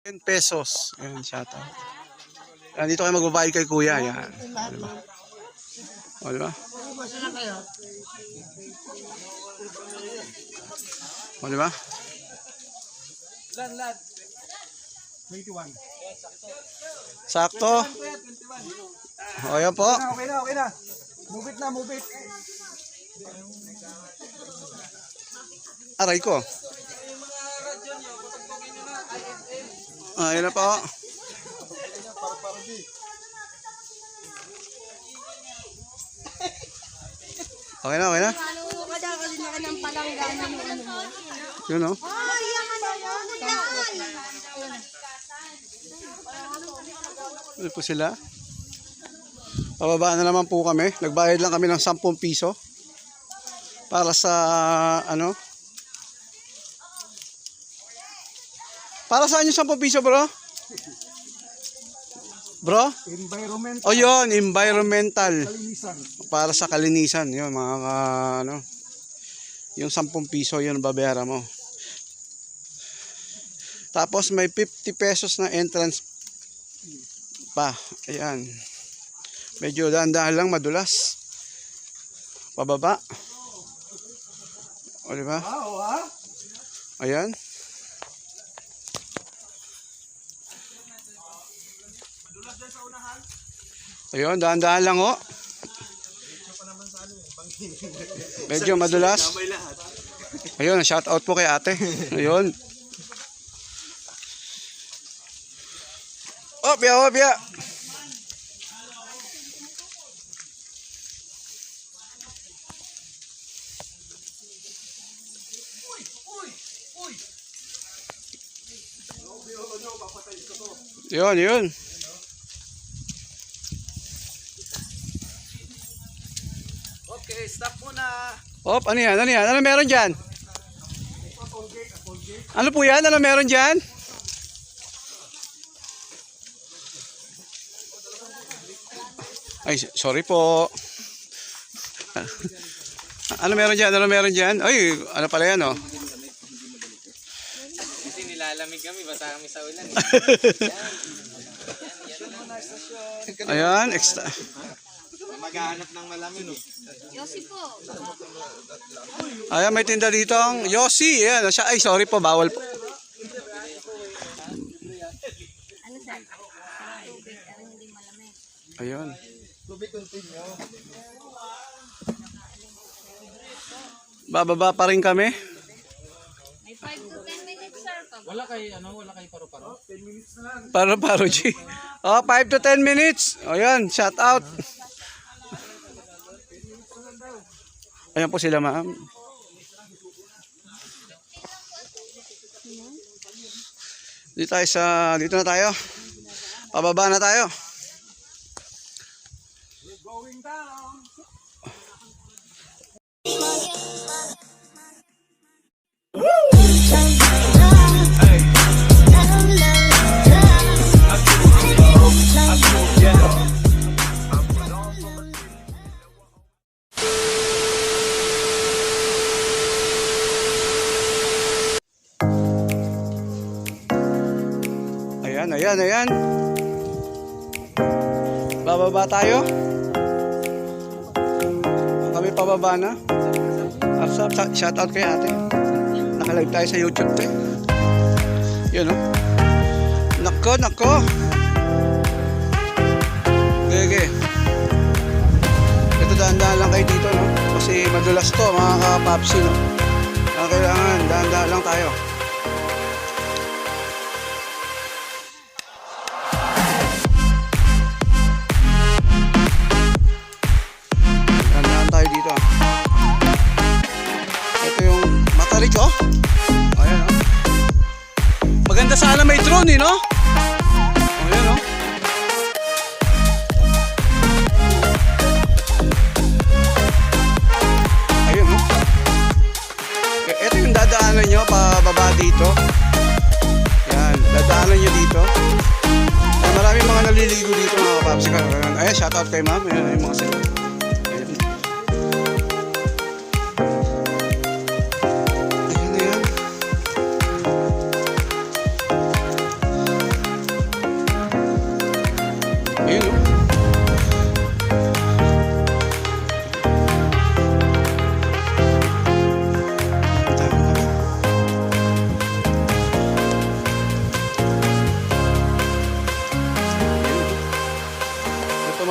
10 pesos. Ayan, shout out. Ayan, dito kayo magbabayad kay kuya. Ayan. O, diba? O, diba? O, diba? Lad. 21. Sakto. O, ayan po. Okay na. Move it. Aray ko. Ayan na po. Okay na. Ano kada kasi na ng palangganan ng ano mo. Yun o. Ano po sila? Pababa na naman po kami. Nagbayad lang kami ng 10 piso. Para sa ano? Para saan yung 10 piso, bro? Bro? Environment. O yun, environmental. Kalinisan. Para sa kalinisan. Yun, mga ano. Yung 10 piso, yun babayaran mo. Tapos may 50 pesos na entrance pa. Ayan. Medyo dahan-dahan lang, madulas. Pababa. O, diba? Ayan. Ayun, dahan-dahan lang ho. Medyo madulas. Ayun, shout out po kay ate. Ayun. Opya. Yun. Okay, stop muna. Ano yan? Ano meron dyan? Ano po yan? Ano meron dyan? Ay, sorry po. Ano meron dyan? Ay, ano pala yan, oh? Kasi nilalamig kami, basta kami sa ulan. Ayan, extra. Maghahanap ng malamig. Yossi po. Ayan, may tinda dito ang Yossi. Ayan, siya. Ay, sorry po, bawal po. Ano sa tubig pero hindi malamig. Ayun. Bababa pa rin kami. May 5 to 10 minutes, sir. Wala kay paro-paro. Paro G. Oh, 5 to 10 minutes. Ayan, shout out. Ayan po sila, ma'am. Dito na tayo. Pababa na tayo. Going down. Ayan. Bababa tayo. Kami pababa na. Shout out kay ate. Nakalive tayo sa YouTube to. Yun, oh. Nako. Okay. Ito dahan-dahan lang kayo dito, no? Kasi madulas to, mga kapapsi, no? Kailangan dahan-dahan lang tayo. Ayan, oh. Maganda sana may drone, no? Ayan, oh. Ayun, oh. Ito yung dadaanan nyo pababa dito. Ayan, dadaanan nyo dito. Ay, maraming mga naliligo dito, mga kapapsi. Ayan, shout out kay ma'am. Ayan yung mga sila.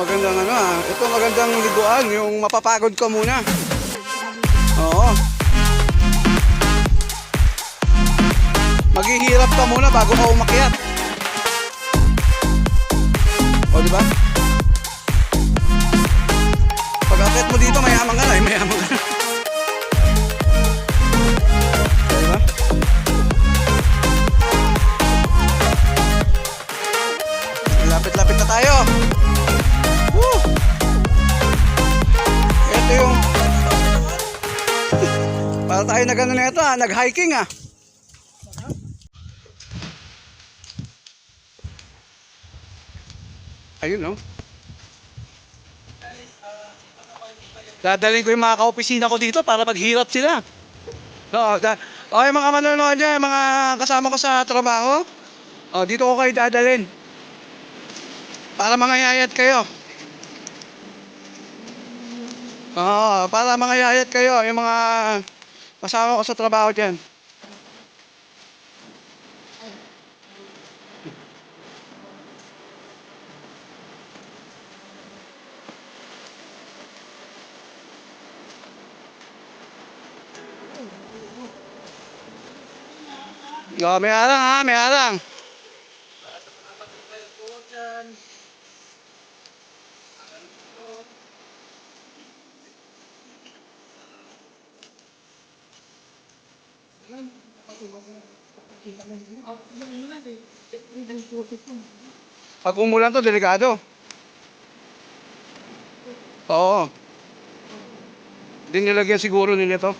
magandang ano ito magandang liguan, yung mapapagod ka muna. Oo. Maghihirap ka muna bago ka umakyat. O, di ba? Pag akyat mo dito, mayaman ka na, mayaman ka na. O, di ba? Lapit-lapit na tayo. Woo! Ito yung para tayo na gano'n na ito nag-hiking Ayun no. Dadalhin ko yung mga ka-opisina ko dito para maghirap sila. Okay mga manonood dyan, mga kasama ko sa trabaho. Dito ko kayo dadalhin. Para mangayayat kayo. Para mangayayat kayo yung mga kasama ko sa trabaho dyan. May harang may harang. Pag umulan to, delikado. Oo. Hindi nilagyan siguro nila to.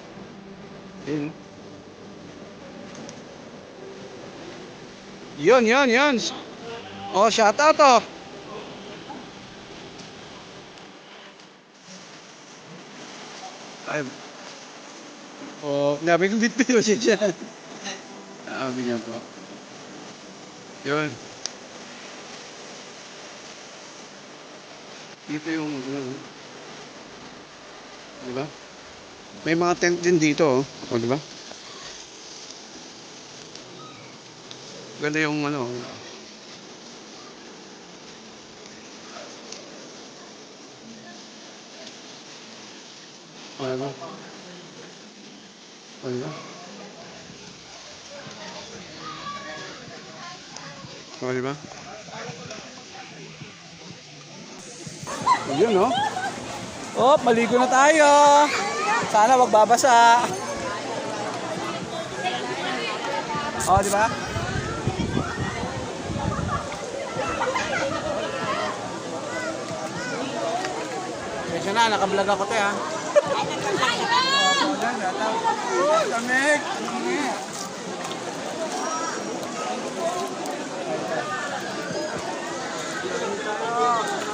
Yun. Shout out to. Ay. Nabi kong bitbit mo siya. Sabi niya po. Yun. Dito yung di ba? May mga tent din dito di ba? Ganda yung ano. Diba? Diba? Diba? Yun no? Maligo na tayo. Sana wag babasa. Di ba? Medyo na, nakablog ako tayo Lamig!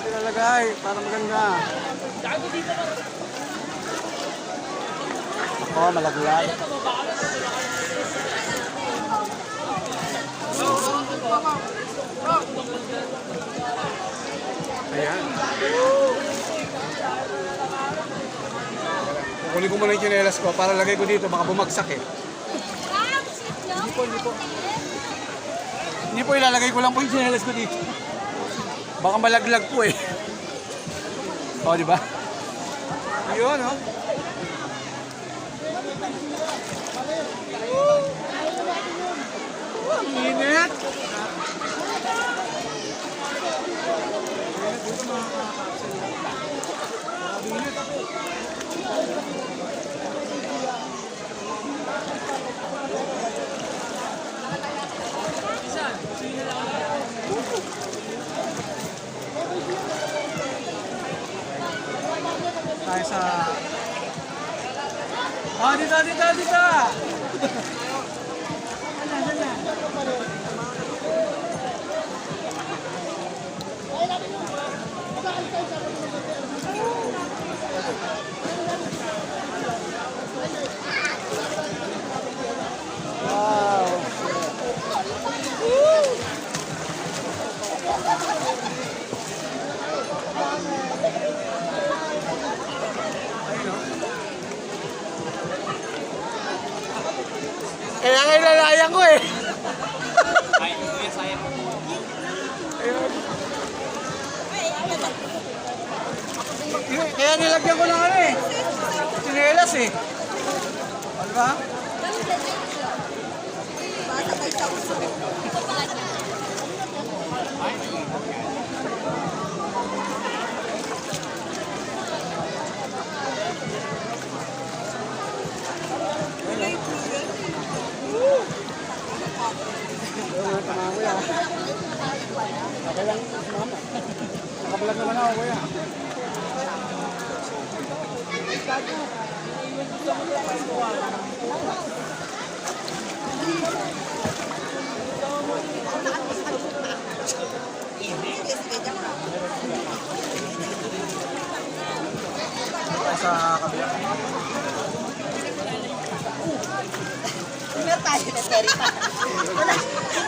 Nilalagay para maganda. Malaglag. Ayan. Kunin ko muna yung tsinelas ko para lagay ko dito, baka bumagsak Hindi po, ilalagay ko lang po yung tsinelas ko dito. Baka malaglag po di ba? Yun, Ang init! Tayo sa... dito! Wow! Kaya nga ilalayan ko Sayang mo yan, sayang mo. Ayun. kaya nilagyan ko ng ano eh. Sinelas eh. Ano ba? Nakablog naman ako, kuya. Sa kabila. Meron tayo na Terry pa. Wala.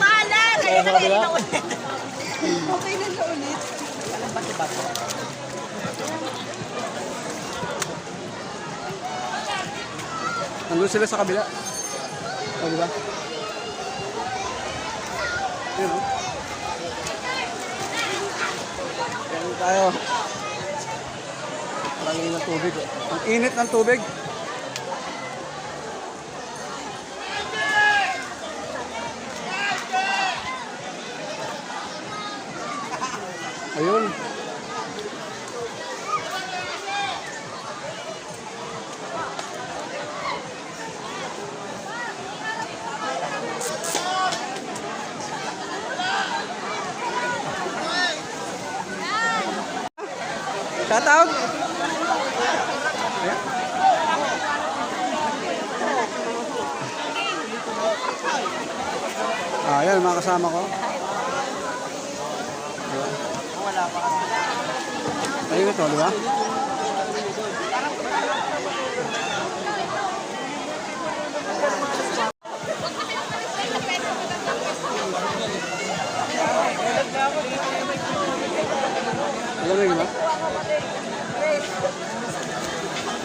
Bahala! Kaya na kayo na ulit. Okay na na ulit. Nandun sila sa kabila. O, diba? Yun, o. Yan tayo. Maraming ng tubig. Ang init ng tubig. Ayun. Shout out. Ayan, mga kasama ko. Ayun ito, di ba? Alam mo yun, di ba?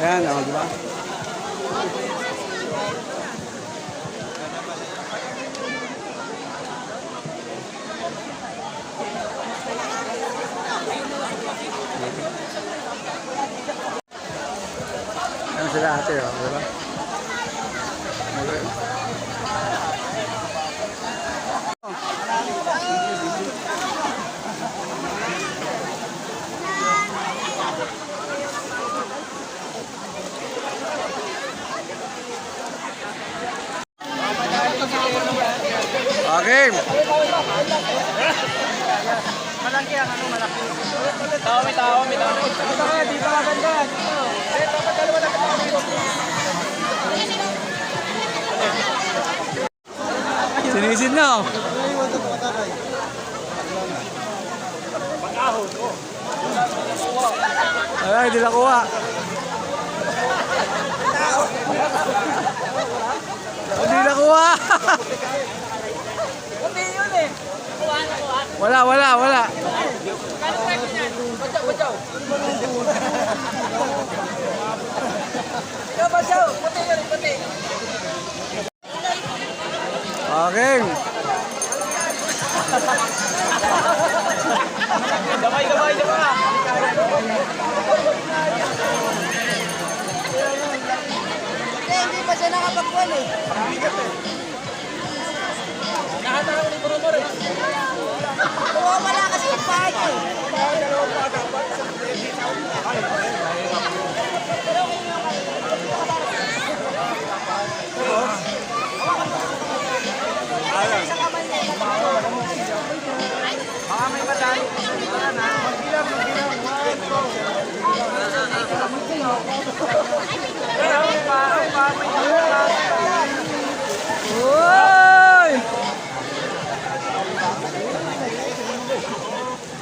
Ayan, ako, di ba? Ayan sila ate, oh, di ba? Okay. Okay. Malaki ang ano, malaki. Tao, may tao. Dito ka, dito ka ganda. Dapat dalawa na Sinisid na, oh. Ay, di nakuha. Hindi nakuha. Hindi yun eh. Wala. Bajaw. Puti yun, puti. Okay. Damay. Hindi pa siya nakapagkuhan eh. Nakatara ko ni Burumor eh. Wala kasi yung pahay eh. Baka may madali. Uy!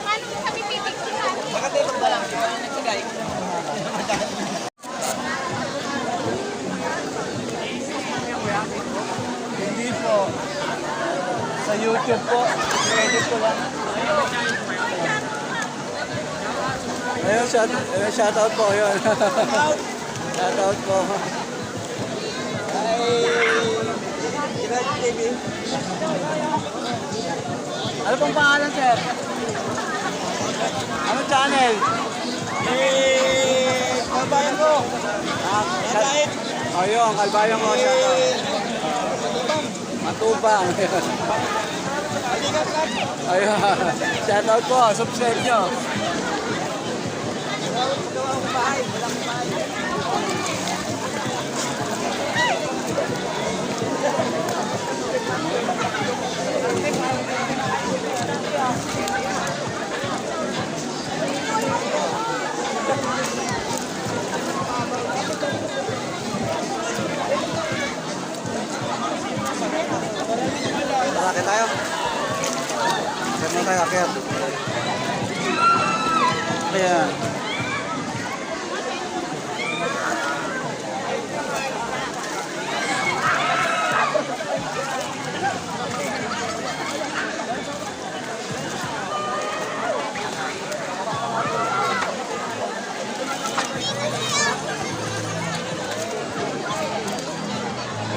Paano mo kami pipicturean? Makatipag ba lang? Nagsagay. Hindi po. Sa YouTube po. I-edit ko lang. Ayun, shout out po. Ayun. Shout out po. Giraj TV. Ano pong pangalan, sir? Anong channel? Ayun, kalbayang mo siya. Matubang. Ayun. Shoutout po, subscribe nyo. Akit tayo. Akit mo tayo, akit. Ayan.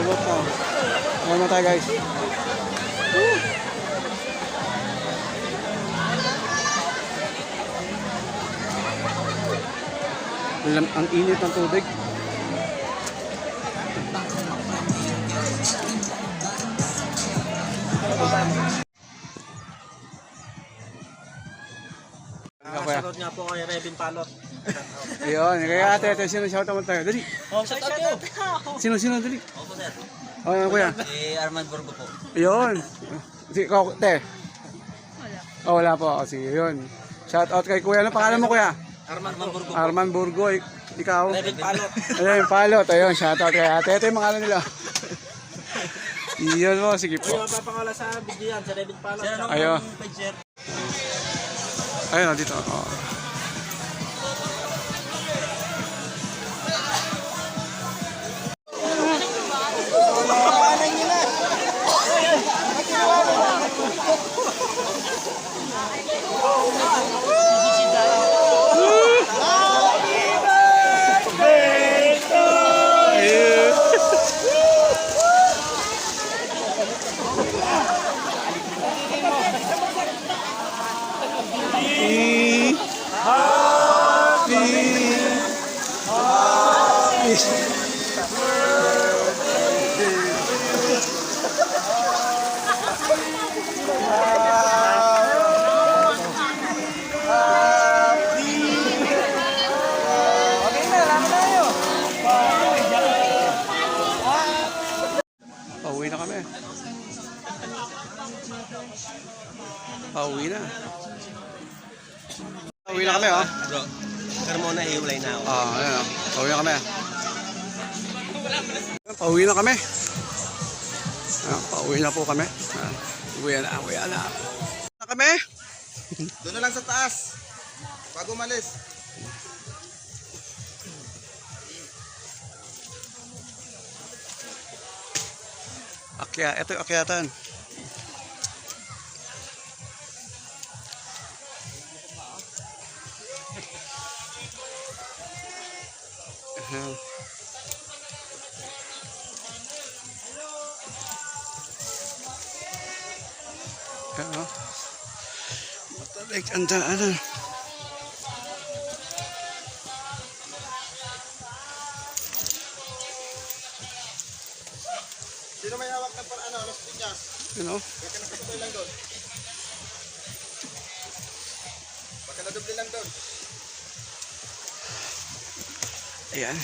Ulot na. Ayan mo tayo guys. Ang init ng tubig. Shoutout nga po kay Revin Palot. Ayun, kaya ate, sino shoutout mo tayo? Dali. Oh, shoutout nyo. Sino, dali. Opo, sir. Oh, kuya. Armand Burgo po. Ayun. Si te. Oh, wala po. Oh, sige, yun. Shoutout kay kuya. Ano pangalan mo kuya? Armand Burgo. Arman Burgo. Ikaw? Revin Palot. Ayun, Palot. Ayun, shoutout kay ate. Ito yung mga ano nila. Iyon mo, sige po. Ayun, papakala sa video yan, sa Revin Palot. Ayun. Ayun, dito. Oh. Pauwi na kami. Pauwi na. Pauwi na kami, oh. Bro, pero muna iulay na ako. Ayan, oh. Pauwi na kami. Pauwi na kami. Pauwi na po kami. Uwi na. Na kami. Doon na lang sa taas. Bago malis. Ito yung akyatan. Ayan. Ayan, oh. Matabig ang daanan. Sino may hawak ng Los Piñas? You know? Baka nakatuloy lang doon. Baka nadoble lang doon. Ayan.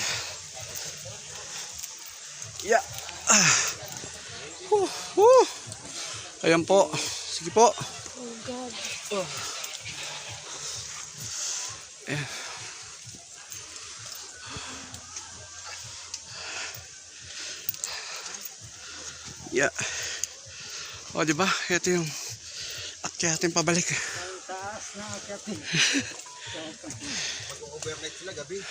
Yeah. Ayan po. Sige po. Oh God. Ayan. Yeah. O, diba? Ito yung akyatin pabalik. Taas na akyatin. Mag-overnight sila gabi.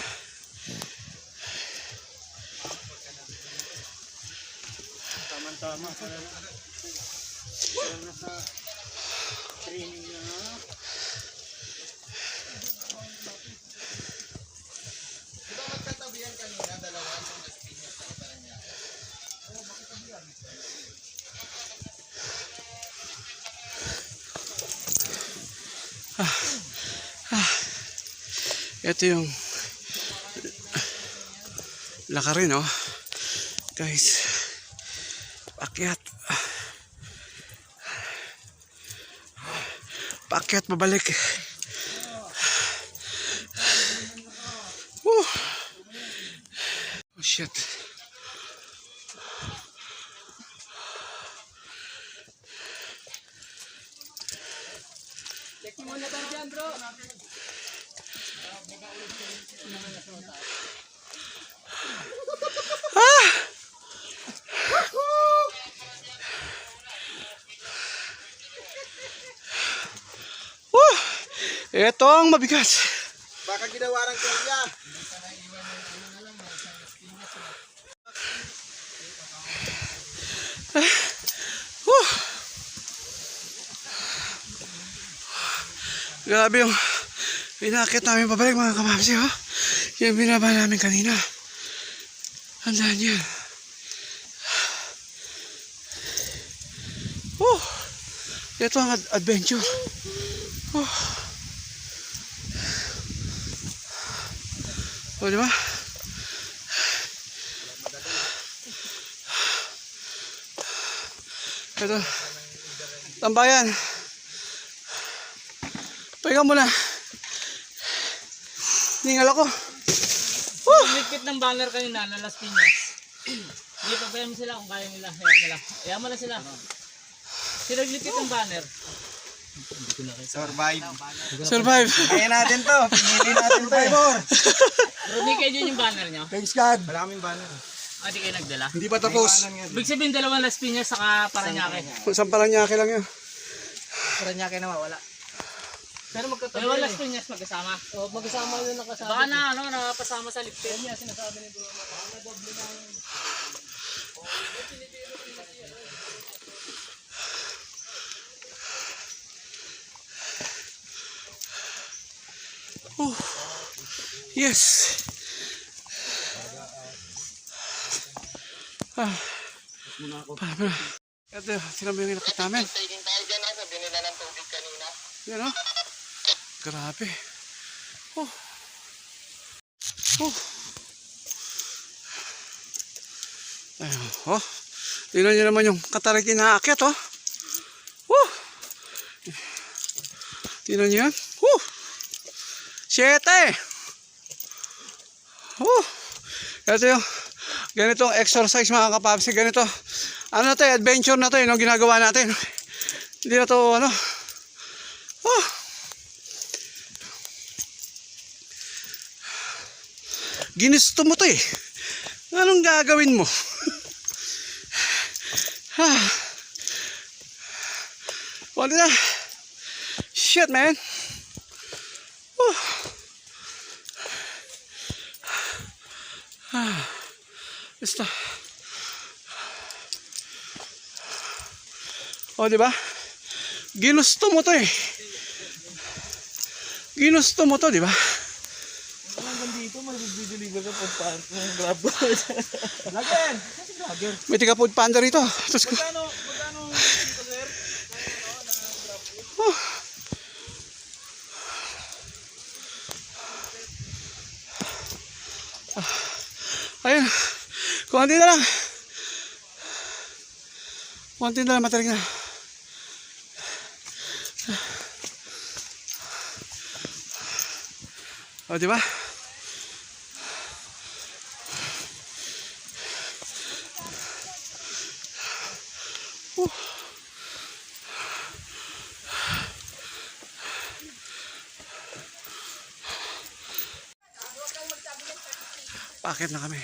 Tama-tama. Kaya nasa training na. Diba magkatabihan kanina, dalawa sa Las Piñas sa Paranaque? Oo, magkatabihan. Ito yung Laka rin, oh. Guys. Paakyat. Paakyat, babalik. Oh shit. Check mo muna tayo dyan, bro. Ito ang mabigat. Baka ginawa ng kanya. Grabe yung pinakit namin pabalik mga kamamsi, oh. Yung binaba namin kanina. Handaan yan. Ito ang adventure. O, diba? Ito. Tambayan. Pahinga muna. Ningal ako. Ligpit ng banner kanina na Las Piñas. Hindi pa mo sila kung kaya nila. Hayaan mo na sila. Sino ligpit ng banner? Survive. Kaya natin to. Pinili natin to. Rodney, kayo dyan yung banner nyo? Thanks God. Maraming banner. Di kayo nagdala? Hindi pa tapos. Ibig sabihin dalawang Las Piñas saka Paranaque. Isang Paranaque lang yun. Paranaque na wala. Pero magkatabi. Dalawang Las Piñas magkasama. O, magkasama yun nakasama. Baka na, napasama sa ligpit. Yan niya, sinasabi ni Bruno. Nadoble na yung... Yes. Para. Ito, sinabi yung ilakot namin. Taking tayo dyan ako. Binila ng tubig kanina. Yan, oh. Grabe. Ayun, oh. Tingnan nyo naman yung katarik inaakyat, oh. Tingnan nyo yan. 7. Ito yung ganitong exercise mga kapapsi. Ganito. Ano na to, adventure na to, yun ang ginagawa natin. Hindi na to, ano. Ginusto mo to eh. Anong gagawin mo? Wala na. Shit, man. Basta. O, diba? Ginusto mo to eh. Ginusto mo to, diba? Dito, mag-deliver ka pag ng grab. Lager! May tiga food panda rito. Tapos, Magkano dito, sir? ayun. Konti na lang. Konti na lang, matarik na. O, diba? Paakyat na kami.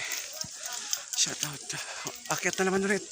Shout out. Akyat na naman ulit.